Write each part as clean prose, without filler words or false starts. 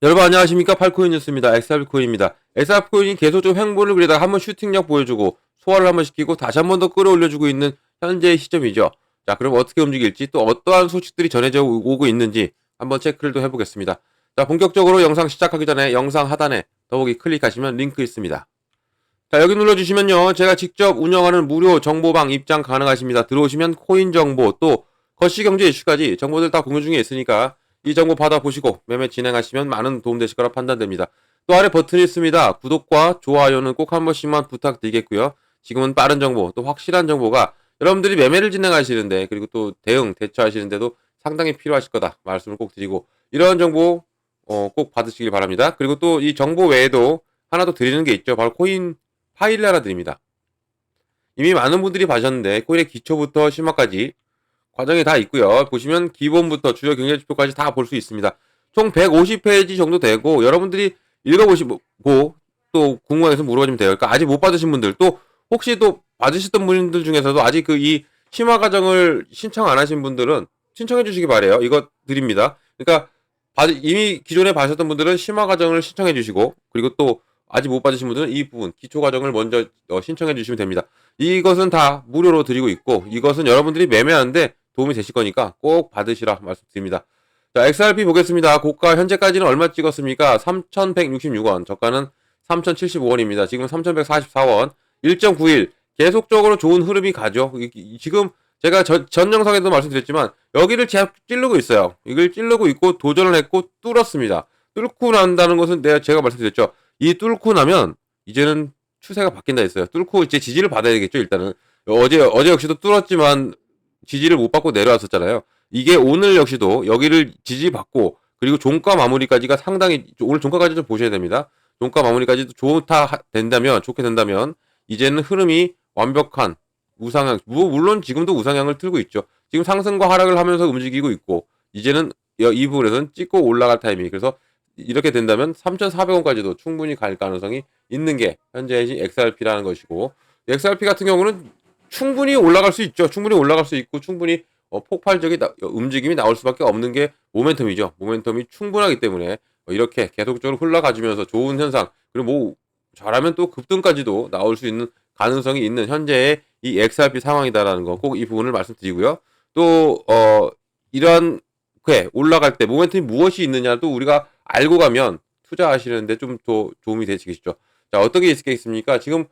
여러분 안녕하십니까? 팔코인 뉴스입니다. XRP코인입니다. XRP코인이 계속 좀 횡보를 그리다가 한번 슈팅력 보여주고 소화를 한번 시키고 다시 한번 더 끌어올려주고 있는 현재의 시점이죠. 자, 그럼 어떻게 움직일지 또 어떠한 소식들이 전해져 오고 있는지 한번 체크를 또 해보겠습니다. 자, 본격적으로 영상 시작하기 전에 영상 하단에 더보기 클릭하시면 링크 있습니다. 자, 여기 눌러주시면요. 제가 직접 운영하는 무료 정보방 입장 가능하십니다. 들어오시면 코인 정보 또 거시경제 이슈까지 정보들 다 공유 중에 있으니까 이 정보 받아보시고 매매 진행하시면 많은 도움 되실 거라 판단됩니다. 또 아래 버튼이 있습니다. 구독과 좋아요는 꼭 한 번씩만 부탁드리겠고요. 지금은 빠른 정보 또 확실한 정보가 여러분들이 매매를 진행하시는데 그리고 또 대처하시는데도 상당히 필요하실 거다 말씀을 꼭 드리고 이런 정보 꼭 받으시길 바랍니다. 그리고 또 이 정보 외에도 하나 더 드리는 게 있죠. 바로 코인 파일을 하나 드립니다. 이미 많은 분들이 봐셨는데 코인의 기초부터 심화까지 과정이 다 있고요. 보시면 기본부터 주요 경제지표까지 다 볼 수 있습니다. 총 150페이지 정도 되고 여러분들이 읽어보시고 또 궁금해서 물어보시면 돼요. 그러니까 아직 못 받으신 분들 또 혹시 또 받으셨던 분들 중에서도 아직 이 심화 과정을 신청 안 하신 분들은 신청해 주시기 바래요. 이거 드립니다. 그러니까 이미 기존에 받으셨던 분들은 심화 과정을 신청해 주시고 그리고 또 아직 못 받으신 분들은 이 부분 기초 과정을 먼저 신청해 주시면 됩니다. 이것은 다 무료로 드리고 있고 이것은 여러분들이 매매하는데 도움이 되실 거니까 꼭 받으시라 말씀드립니다. 자, XRP 보겠습니다. 고가 현재까지는 얼마 찍었습니까? 3,166원. 저가는 3,075원입니다. 지금 3,144원. 1.91. 계속적으로 좋은 흐름이 가죠. 지금 제가 전 영상에도 말씀드렸지만 여기를 찌르고 있어요. 이걸 찌르고 있고 도전을 했고 뚫었습니다. 뚫고 난다는 것은 제가 말씀드렸죠. 이 뚫고 나면 이제는 추세가 바뀐다 했어요. 뚫고 이제 지지를 받아야 되겠죠. 일단은 어제 역시도 뚫었지만 지지를 못 받고 내려왔었잖아요. 이게 오늘 역시도 여기를 지지받고 그리고 종가 마무리까지가 상당히 오늘 종가까지 좀 보셔야 됩니다. 종가 마무리까지도 좋게 된다면 이제는 흐름이 완벽한 우상향, 물론 지금도 우상향을 틀고 있죠. 지금 상승과 하락을 하면서 움직이고 있고 이제는 이 부분에서는 찍고 올라갈 타이밍. 그래서 이렇게 된다면 3,400원까지도 충분히 갈 가능성이 있는 게 현재의 XRP라는 것이고 XRP 같은 경우는 충분히 올라갈 수 있죠. 충분히 올라갈 수 있고 충분히 폭발적인 움직임이 나올 수밖에 없는 게 모멘텀이죠. 모멘텀이 충분하기 때문에 이렇게 계속적으로 흘러가주면서 좋은 현상 그리고 뭐 잘하면 또 급등까지도 나올 수 있는 가능성이 있는 현재의 이 XRP 상황이다라는 거 꼭 이 부분을 말씀드리고요. 또 이러한 올라갈 때 모멘텀이 무엇이 있느냐도 우리가 알고 가면 투자하시는데 좀 더 도움이 되시겠죠. 자, 어떻게 있겠습니까? 지금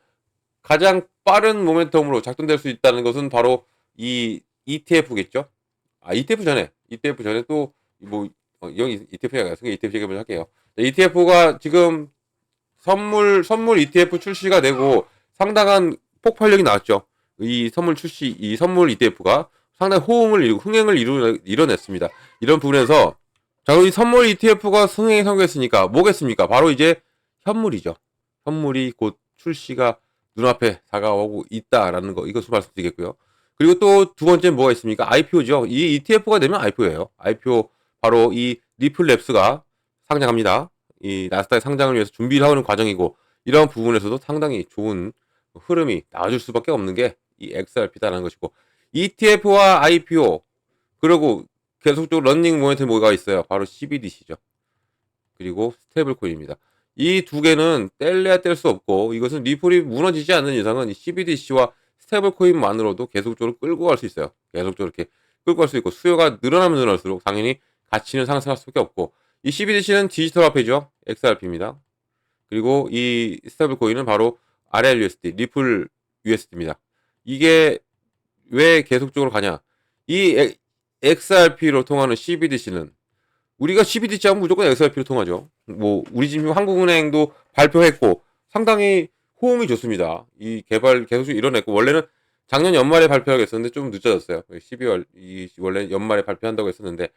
가장 빠른 모멘텀으로 작동될 수 있다는 것은 바로 이 ETF겠죠. ETF 전에 또 뭐 여기 ETF가 ETF 얘기 먼저 할게요. ETF가 지금 선물 ETF 출시가 되고 상당한 폭발력이 나왔죠. 이 선물 ETF가 상당히 흥행을 이뤄냈습니다. 이런 부분에서 자, 이 선물 ETF가 흥행에 성공했으니까 뭐겠습니까? 바로 이제 현물이죠. 현물이 곧 출시가 눈앞에 다가오고 있다라는 거 이것을 말씀드리겠고요. 그리고 또 두 번째 뭐가 있습니까? IPO죠. 이 ETF가 되면 IPO예요. IPO 바로 이 리플랩스가 상장합니다. 이 나스닥 상장을 위해서 준비를 하는 과정이고 이런 부분에서도 상당히 좋은 흐름이 나와줄 수밖에 없는 게 이 XRP다라는 것이고 ETF와 IPO 그리고 계속적으로 런닝 모멘텀 뭐가 있어요? 바로 CBDC죠. 그리고 스테이블코인입니다. 이 두 개는 뗄래야 뗄 수 없고 이것은 리플이 무너지지 않는 이상은 CBDC와 스테이블코인만으로도 계속적으로 끌고 갈 수 있어요. 계속적으로 이렇게 끌고 갈 수 있고 수요가 늘어나면 늘어날수록 당연히 가치는 상승할 수밖에 없고 이 CBDC는 디지털 화폐죠. XRP입니다. 그리고 이 스테이블코인은 바로 RLUSD, 리플 USD입니다. 이게 왜 계속적으로 가냐? 이 XRP로 통하는 CBDC는 우리가 CBDC 하면 무조건 XRP로 통하죠. 뭐 우리 지금 한국은행도 발표했고 상당히 호응이 좋습니다. 이 개발 계속 이뤄냈고 원래는 작년 연말에 발표하고 했었는데 좀 늦어졌어요. 12월 원래 연말에 발표한다고 했었는데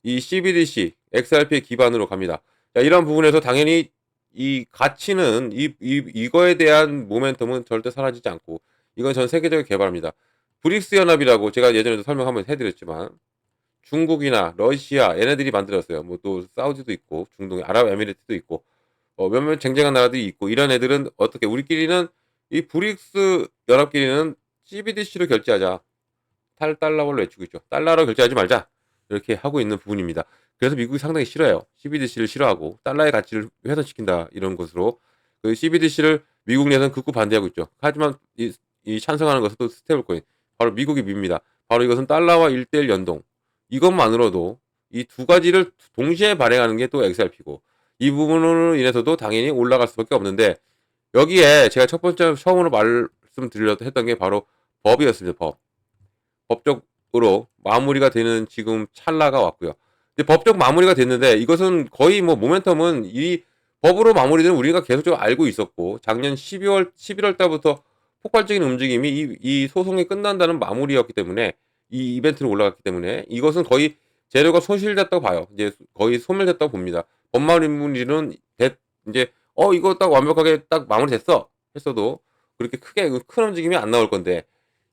이 CBDC XRP 기반으로 갑니다. 자, 이런 부분에서 당연히 이 가치는 이거에 대한 모멘텀은 절대 사라지지 않고 이건 전 세계적인 개발입니다. 브릭스 연합이라고 제가 예전에도 설명 한번 해드렸지만 중국이나 러시아 얘네들이 만들었어요. 뭐 또 사우디도 있고 중동의 아랍에미리트도 있고 몇몇 쟁쟁한 나라들이 있고 이런 애들은 어떻게 우리끼리는 이 브릭스 연합끼리는 CBDC로 결제하자. 달러로 외치고 있죠. 달러로 결제하지 말자. 이렇게 하고 있는 부분입니다. 그래서 미국이 상당히 싫어요. CBDC를 싫어하고 달러의 가치를 훼손시킨다 이런 것으로 그 CBDC를 미국 내에서는 극구 반대하고 있죠. 하지만 이 찬성하는 것은 또 스테이블 코인. 바로 미국이 밉니다. 바로 이것은 달러와 1대1 연동. 이것만으로도 이 두 가지를 동시에 발행하는 게 또 XRP고 이 부분으로 인해서도 당연히 올라갈 수밖에 없는데 여기에 제가 첫 번째 처음으로 말씀드리려고 했던 게 바로 법이었습니다. 법적으로 마무리가 되는 지금 찰나가 왔고요. 근데 법적 마무리가 됐는데 이것은 거의 뭐 모멘텀은 이 법으로 마무리되는 우리가 계속적으로 알고 있었고 작년 11월 달부터 폭발적인 움직임이 이 소송이 끝난다는 마무리였기 때문에 이 이벤트로 올라갔기 때문에 이것은 거의 재료가 소실됐다고 봐요. 이제 거의 소멸됐다고 봅니다. 법 마무리는 이제 이거 딱 완벽하게 딱 마무리됐어 했어도 그렇게 크게 큰 움직임이 안 나올 건데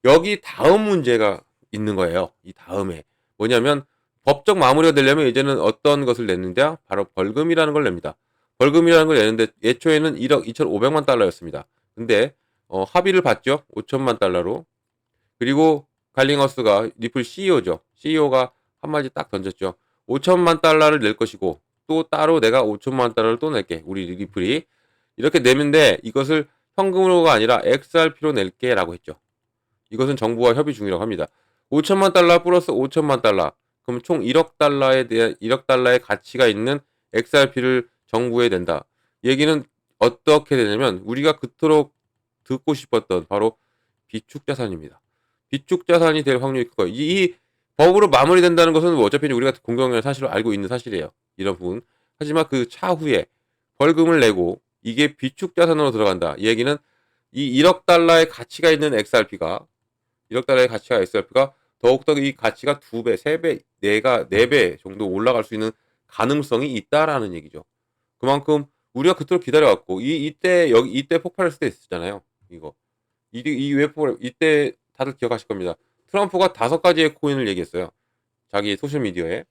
여기 다음 문제가 있는 거예요. 이 다음에 뭐냐면 법적 마무리가 되려면 이제는 어떤 것을 냈는데 바로 벌금이라는 걸 냅니다. 벌금이라는 걸 내는데 예초에는 1억 2,500만 달러였습니다. 근데 합의를 봤죠. 5천만 달러로. 그리고 갈링하우스가 리플 CEO죠. CEO가 한마디 딱 던졌죠. 5천만 달러를 낼 것이고 또 따로 내가 5천만 달러를 또 낼게. 우리 리플이. 이렇게 내는데 이것을 현금으로가 아니라 XRP로 낼게 라고 했죠. 이것은 정부와 협의 중이라고 합니다. 5천만 달러 플러스 5천만 달러. 그럼 총 1억 달러에 대한 1억 달러의 가치가 있는 XRP를 정부에 낸다. 얘기는 어떻게 되냐면 우리가 그토록 듣고 싶었던 바로 비축 자산입니다. 비축 자산이 될 확률이 큰 거예요. 이 법으로 마무리된다는 것은 뭐 어차피 우리가 공경의 사실을 알고 있는 사실이에요. 이런 부분. 하지만 그 차후에 벌금을 내고 이게 비축 자산으로 들어간다. 이 얘기는 이 1억 달러의 가치가 있는 XRP가 1억 달러의 가치가 XRP가 더욱더 이 가치가 2배, 3배, 4배 정도 올라갈 수 있는 가능성이 있다라는 얘기죠. 그만큼 우리가 그토록 기다려왔고 이때 폭발했을 때 있었잖아요. 이때 다들 기억하실 겁니다. 트럼프가 5가지의 코인을 얘기했어요. 자기 소셜미디어에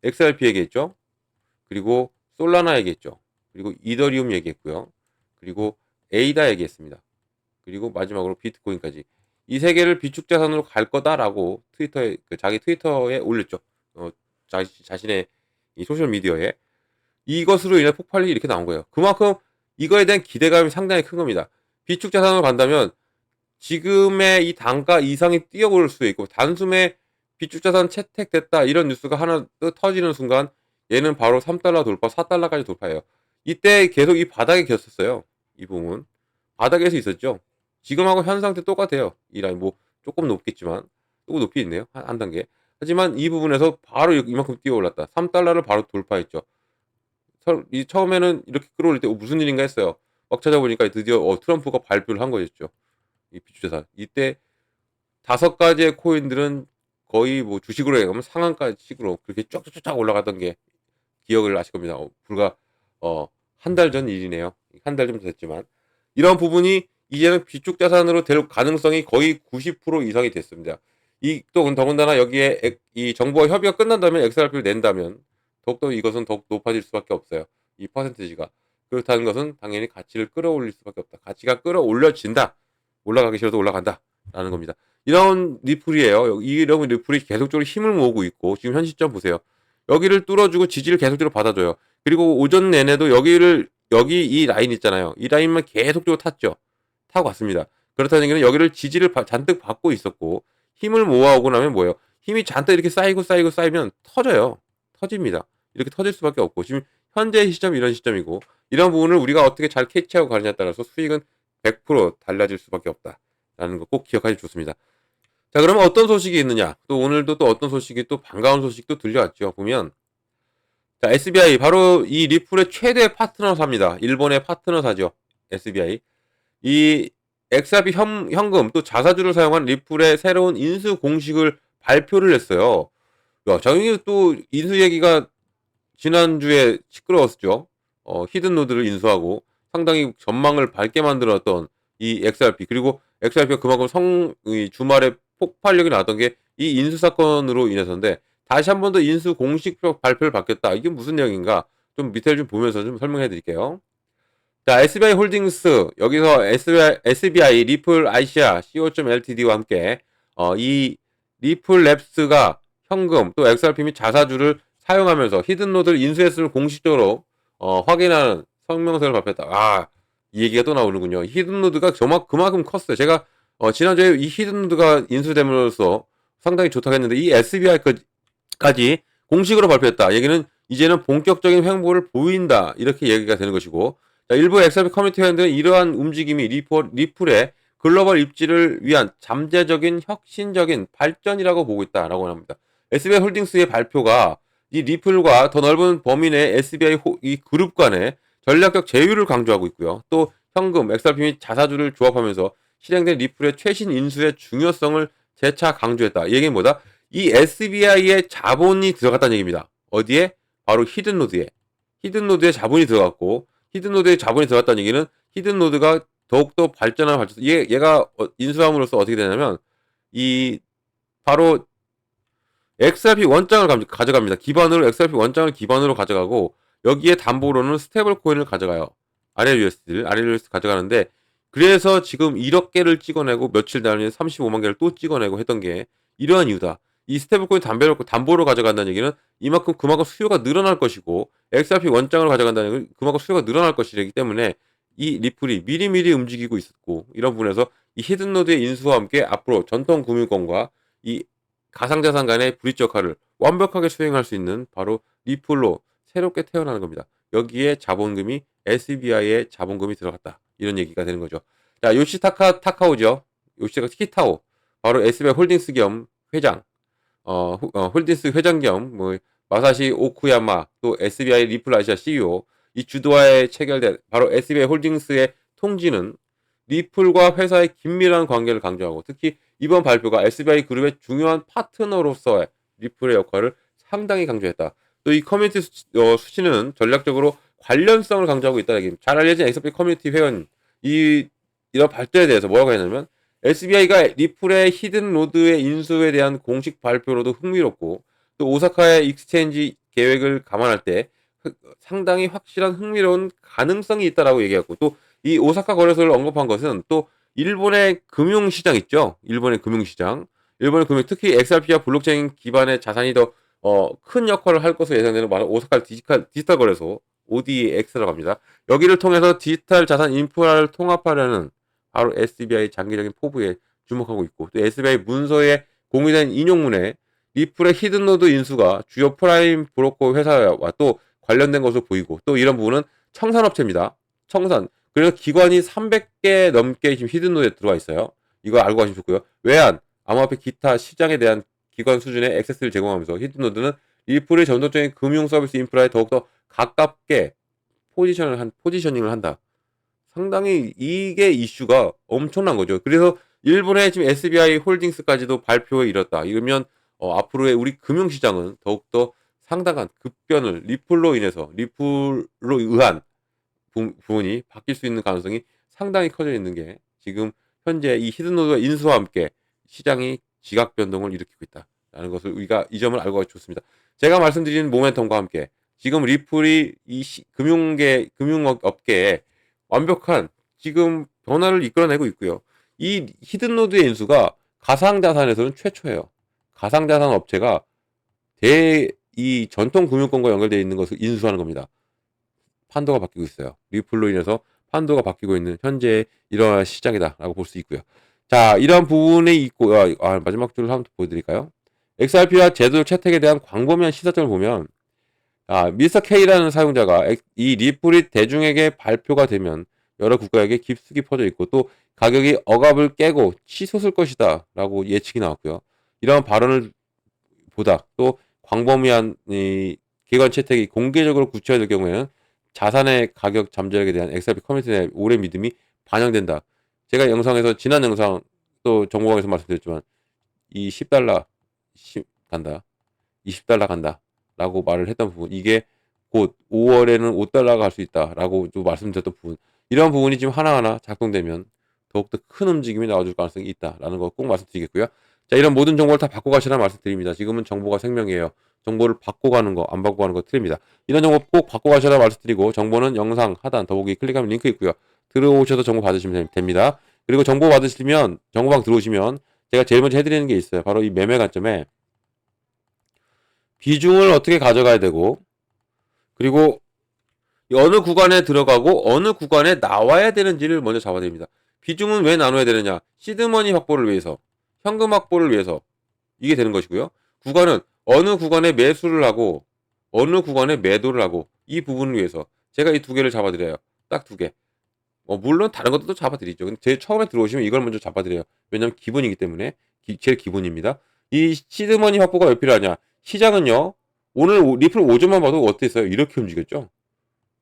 XRP 얘기했죠. 그리고 솔라나 얘기했죠. 그리고 이더리움 얘기했고요. 그리고 에이다 얘기했습니다. 그리고 마지막으로 비트코인까지 이 세 개를 비축 자산으로 갈 거다라고 자기 트위터에 올렸죠. 자신의 이 소셜 미디어에 이것으로 인해 폭발이 이렇게 나온 거예요. 그만큼 이거에 대한 기대감이 상당히 큰 겁니다. 비축 자산으로 간다면 지금의 이 단가 이상이 뛰어오를 수 있고 단숨에 비축 자산 채택됐다 이런 뉴스가 하나 터지는 순간 얘는 바로 3달러 돌파, 4달러까지 돌파해요. 이때 계속 이 바닥에 겼었어요. 이 부분 바닥에서 있었죠. 지금하고 현 상태 똑같아요. 이 라인 뭐 조금 높겠지만 조금 높이 있네요. 한 단계. 하지만 이 부분에서 바로 이만큼 뛰어올랐다. 3달러를 바로 돌파했죠. 처음에는 이렇게 끌어올릴 때 무슨 일인가 했어요. 막 찾아보니까 드디어 트럼프가 발표를 한 거였죠. 이 비추자산. 이때 5가지의 코인들은 거의 뭐 주식으로 해가면 상한가식으로 그렇게 쫙쫙쫙 올라갔던 게 기억을 하실 겁니다. 불과 한 달 전 일이네요. 한 달 정도 됐지만 이런 부분이 이제는 비축 자산으로 될 가능성이 거의 90% 이상이 됐습니다. 또 더군다나 여기에 이 정부와 협의가 끝난다면 XRP를 낸다면 더욱더 이것은 더욱 높아질 수밖에 없어요. 이 퍼센티지가. 그렇다는 것은 당연히 가치를 끌어올릴 수밖에 없다. 가치가 끌어올려진다. 올라가기 싫어도 올라간다. 라는 겁니다. 이런 리플이에요. 이런 리플이 계속적으로 힘을 모으고 있고 지금 현 시점 보세요. 여기를 뚫어주고 지지를 계속적으로 받아줘요. 그리고 오전 내내도 여기 이 라인 있잖아요. 이 라인만 계속적으로 탔죠. 타고 갔습니다. 그렇다는 얘기는 여기를 지지를 잔뜩 받고 있었고 힘을 모아오고 나면 뭐예요? 힘이 잔뜩 이렇게 쌓이면 터져요. 터집니다. 이렇게 터질 수밖에 없고 지금 현재 시점이 이런 시점이고 이런 부분을 우리가 어떻게 잘 캐치하고 가느냐에 따라서 수익은 100% 달라질 수밖에 없다라는 거 꼭 기억하시면 좋습니다. 자, 그러면 어떤 소식이 있느냐? 또 오늘도 또 어떤 소식이 또 반가운 소식도 들려왔죠. 보면 자, SBI 바로 이 리플의 최대 파트너사입니다. 일본의 파트너사죠. SBI. 이 XRP 현금 또 자사주를 사용한 리플의 새로운 인수 공식을 발표를 했어요. 야, 저희 또 인수 얘기가 지난주에 시끄러웠죠. 히든 노드를 인수하고 상당히 전망을 밝게 만들었던 이 XRP 그리고 XRP가 그만큼 주말에 폭발력이 나왔던 게 이 인수 사건으로 인해서인데 다시 한 번 더 인수 공식 발표를 받겠다. 이게 무슨 내용인가? 좀 밑에 좀 보면서 좀 설명해 드릴게요. 자, SBI 홀딩스 여기서 SBI 리플 아시아 CO.ltd와 함께 이 리플랩스가 현금 또 XRP 및 자사주를 사용하면서 히든노드를 인수했음을 공식적으로 확인하는 성명서를 발표했다. 이 얘기가 또 나오는군요. 히든노드가 그만큼 컸어요. 제가 지난주에 이 히든노드가 인수됨으로써 상당히 좋다고 했는데 이 SBI까지 공식으로 발표했다. 얘기는 이제는 본격적인 횡보를 보인다. 이렇게 얘기가 되는 것이고, 자, 일부 XRP 커뮤니티 회원들은 이러한 움직임이 리플의 글로벌 입지를 위한 잠재적인 혁신적인 발전이라고 보고 있다라고 합니다. SBI 홀딩스의 발표가 이 리플과 더 넓은 범위 내 SBI 이 그룹 간의 전략적 제휴를 강조하고 있고요. 또 현금, XRP 및 자사주를 조합하면서 실행된 리플의 최신 인수의 중요성을 재차 강조했다. 이 얘기는 뭐다? 이 SBI의 자본이 들어갔다는 얘기입니다. 어디에? 바로 히든노드에. 히든노드에 자본이 들어갔고, 히든노드에 자본이 들어갔다는 얘기는 히든노드가 더욱더 발전한 발전. 얘가 인수함으로써 어떻게 되냐면 바로 XRP 원장을 가져갑니다. 기반으로 XRP 원장을 기반으로 가져가고 여기에 담보로는 스테이블 코인을 가져가요. RLUSD 가져가는데 그래서 지금 1억 개를 찍어내고 며칠 단위에 35만 개를 또 찍어내고 했던 게 이러한 이유다. 이 스테이블 코인 담보로 가져간다는 얘기는 그만큼 수요가 늘어날 것이고 XRP 원장을 가져간다는 얘기는 그만큼 수요가 늘어날 것이기 때문에 이 리플이 미리미리 움직이고 있었고 이런 부분에서 이 히든노드의 인수와 함께 앞으로 전통 금융권과 이 가상자산 간의 브릿지 역할을 완벽하게 수행할 수 있는 바로 리플로 새롭게 태어나는 겁니다. 여기에 자본금이 SBI의 자본금이 들어갔다. 이런 얘기가 되는 거죠. 자, 타카오죠. 요시타카 키타오. 바로 SBI 홀딩스 겸 회장. 홀딩스 회장 겸 마사시 오쿠야마 또 SBI 리플 아시아 CEO 이 주도하에 체결된 바로 SBI 홀딩스의 통지는 리플과 회사의 긴밀한 관계를 강조하고 특히 이번 발표가 SBI 그룹의 중요한 파트너로서의 리플의 역할을 상당히 강조했다. 또 이 커뮤니티 수치는 전략적으로 관련성을 강조하고 있다는 얘기입니다. 잘 알려진 XRP 커뮤니티 회원 이런 발전에 대해서 뭐라고 했냐면 SBI가 리플의 히든 로드의 인수에 대한 공식 발표로도 흥미롭고 또 오사카의 익스체인지 계획을 감안할 때 상당히 확실한 흥미로운 가능성이 있다라고 얘기했고 또 이 오사카 거래소를 언급한 것은 또 일본의 금융시장 있죠. 일본의 금융시장. 특히 XRP와 블록체인 기반의 자산이 더 큰 역할을 할 것으로 예상되는 바로 오사카 디지털 거래소 ODX라고 합니다. 여기를 통해서 디지털 자산 인프라를 통합하려는 바로 SBI 장기적인 포부에 주목하고 있고 또 SBI 문서에 공유된 인용문에 리플의 히든노드 인수가 주요 프라임 브로커 회사와 또 관련된 것으로 보이고 또 이런 부분은 청산업체입니다. 그래서 기관이 300개 넘게 지금 히든노드에 들어와 있어요. 이거 알고 가시면 좋고요. 외환, 암호화폐 기타 시장에 대한 기관 수준의 액세스를 제공하면서 히든노드는 리플의 전통적인 금융 서비스 인프라에 더욱더 가깝게 포지셔닝을 한다. 상당히 이게 이슈가 엄청난 거죠. 그래서 일본의 지금 SBI 홀딩스까지도 발표에 이뤘다. 이러면 앞으로의 우리 금융시장은 더욱더 상당한 급변을 리플로 의한 부분이 바뀔 수 있는 가능성이 상당히 커져 있는 게 지금 현재 이 히든노드와 인수와 함께 시장이 지각 변동을 일으키고 있다라는 것을 우리가 이 점을 알고 가기 좋습니다. 제가 말씀드린 모멘텀과 함께 지금 리플이 이 금융업계에 완벽한 지금 변화를 이끌어내고 있고요. 이 히든노드의 인수가 가상자산에서는 최초예요. 가상자산 업체가 이 전통 금융권과 연결되어 있는 것을 인수하는 겁니다. 판도가 바뀌고 있어요. 리플로 인해서 판도가 바뀌고 있는 현재의 이러한 시장이다라고 볼 수 있고요. 자, 이러한 부분이 있고 마지막 줄을 한번 보여드릴까요? XRP와 제도 채택에 대한 광범위한 시사점을 보면 미스터 K라는 사용자가 이 리플이 대중에게 발표가 되면 여러 국가에게 깊숙이 퍼져 있고 또 가격이 억압을 깨고 치솟을 것이다 라고 예측이 나왔고요. 이러한 발언을 보다 또 광범위한 이 기관 채택이 공개적으로 구체화될 경우에는 자산의 가격 잠재력에 대한 XRP 커뮤니티 내 오래 믿음이 반영된다. 제가 지난 영상 또 정보방에서 말씀드렸지만 이 $10 간다. $20 간다. 라고 말을 했던 부분. 이게 곧 5월에는 $5가 갈 수 있다. 라고 또 말씀드렸던 부분. 이런 부분이 지금 하나하나 작동되면 더욱더 큰 움직임이 나와줄 가능성이 있다. 라는 거 꼭 말씀드리겠고요. 자, 이런 모든 정보를 다 받고 가시라 말씀드립니다. 지금은 정보가 생명이에요. 정보를 받고 가는 거, 안 받고 가는 거 틀립니다. 이런 정보 꼭 받고 가시라 말씀드리고 정보는 영상 하단 더보기 클릭하면 링크 있고요. 들어오셔서 정보 받으시면 됩니다. 그리고 정보 받으시면 정보방 들어오시면 제가 제일 먼저 해드리는 게 있어요. 바로 이 매매 관점에 비중을 어떻게 가져가야 되고, 그리고 어느 구간에 들어가고 어느 구간에 나와야 되는지를 먼저 잡아야 됩니다. 비중은 왜 나눠야 되느냐? 시드머니 확보를 위해서, 현금 확보를 위해서 이게 되는 것이고요. 구간은 어느 구간에 매수를 하고 어느 구간에 매도를 하고, 이 부분을 위해서 제가 이 두 개를 잡아드려요. 딱 두 개. 물론 다른 것도 잡아드리죠. 근데 제일 처음에 들어오시면 이걸 먼저 잡아드려요. 왜냐면 기본이기 때문에. 제일 기본입니다. 이 시드머니 확보가 왜 필요하냐? 시장은요, 오늘 리플 오전만 봐도 어땠어요? 이렇게 움직였죠?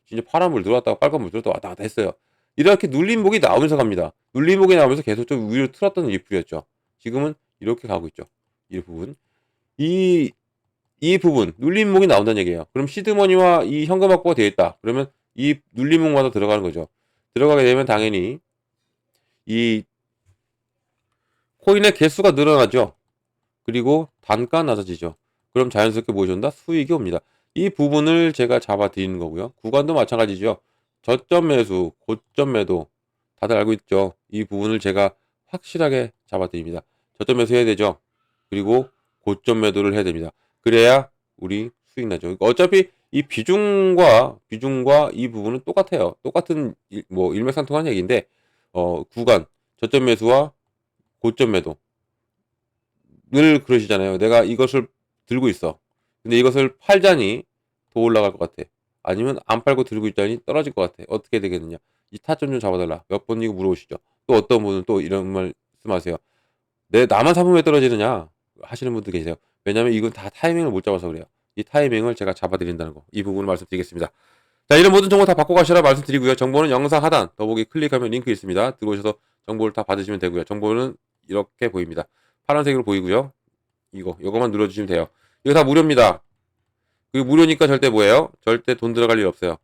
진짜 파란불 들어왔다가 빨간불 들어왔다가 왔다 갔다 했어요. 이렇게 눌림목이 나오면서 갑니다. 눌림목이 나오면서 계속 좀 위로 틀었던 리플이었죠. 지금은 이렇게 가고 있죠. 이 부분. 이, 이 부분, 눌림목이 나온다는 얘기예요. 그럼 시드머니와 이 현금 확보가 되어 있다. 그러면 이 눌림목마다 들어가는 거죠. 들어가게 되면 당연히 이 코인의 개수가 늘어나죠. 그리고 단가 낮아지죠. 그럼 자연스럽게 무엇이 온다? 수익이 옵니다. 이 부분을 제가 잡아 드리는 거고요. 구간도 마찬가지죠. 저점 매수, 고점 매도 다들 알고 있죠. 이 부분을 제가 확실하게 잡아 드립니다. 저점 매수 해야 되죠. 그리고 고점 매도를 해야 됩니다. 그래야 우리 수익 나죠. 어차피 이 비중과 이 부분은 똑같아요. 똑같은 일맥상통한 얘기인데, 구간 저점 매수와 고점 매도 늘 그러시잖아요. 내가 이것을 들고 있어. 근데 이것을 팔자니 더 올라갈 것 같아. 아니면 안 팔고 들고 있자니 떨어질 것 같아. 어떻게 되겠느냐. 이 타점 좀 잡아달라. 몇 번 이거 물어보시죠. 또 어떤 분은 또 이런 말씀하세요. 나만 사면 왜 떨어지느냐 하시는 분도 계세요. 왜냐면 이건 다 타이밍을 못 잡아서 그래요. 이 타이밍을 제가 잡아드린다는 거. 이 부분을 말씀드리겠습니다. 자, 이런 모든 정보 다 받고 가시라 말씀드리고요. 정보는 영상 하단 더보기 클릭하면 링크 있습니다. 들어오셔서 정보를 다 받으시면 되고요. 정보는 이렇게 보입니다. 파란색으로 보이고요. 이거만 눌러주시면 돼요. 이거 다 무료입니다. 그리고 무료니까 절대 뭐예요? 절대 돈 들어갈 일 없어요.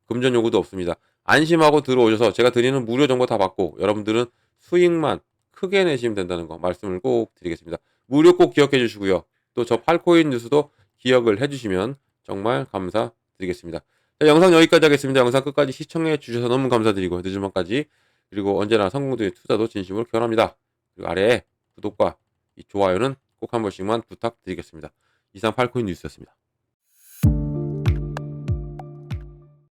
금전 요구도 없습니다. 안심하고 들어오셔서 제가 드리는 무료 정보 다 받고 여러분들은 수익만 크게 내시면 된다는 거 말씀을 꼭 드리겠습니다. 무료 꼭 기억해 주시고요. 또 저 팔코인 뉴스도 기억을 해 주시면 정말 감사드리겠습니다. 자, 영상 여기까지 하겠습니다. 영상 끝까지 시청해 주셔서 너무 감사드리고 늦은 밤까지, 그리고 언제나 성공도의 투자도 진심으로 기원합니다. 그리고 아래에 구독과 이 좋아요는 꼭 한 번씩만 부탁드리겠습니다. 이상 팔코인 뉴스였습니다.